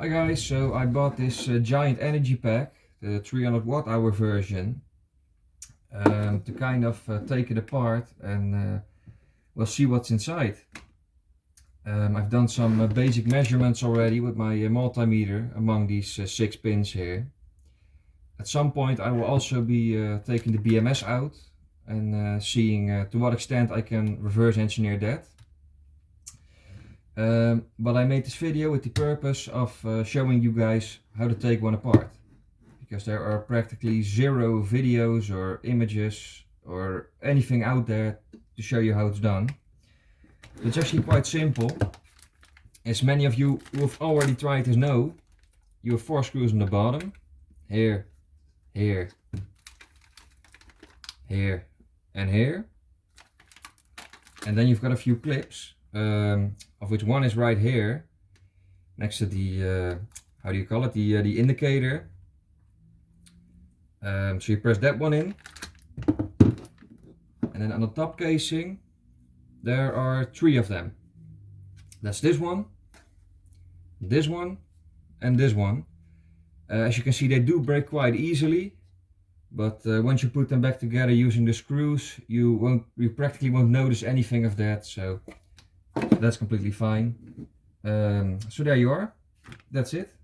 Hi guys, so I bought this Giant Energypak, the 300 watt hour version, to kind of take it apart and we'll see what's inside. I've done some basic measurements already with my multimeter among these 6 pins here. At some point I will also be taking the BMS out and seeing to what extent I can reverse engineer that. But I made this video with the purpose of showing you guys how to take one apart, because there are practically zero videos or images or anything out there to show you how it's done. It's actually quite simple. As many of you who have already tried this know, you have 4 screws on the bottom, here, here, here and here, and then you've got a few clips, of which one is right here next to the how do you call it, the indicator. So you press that one in, and then on the top casing there are 3 of them. That's this one, and this one. As you can see, they do break quite easily, but once you put them back together using the screws, you practically won't notice anything of that, so that's completely fine. So there you are. That's it.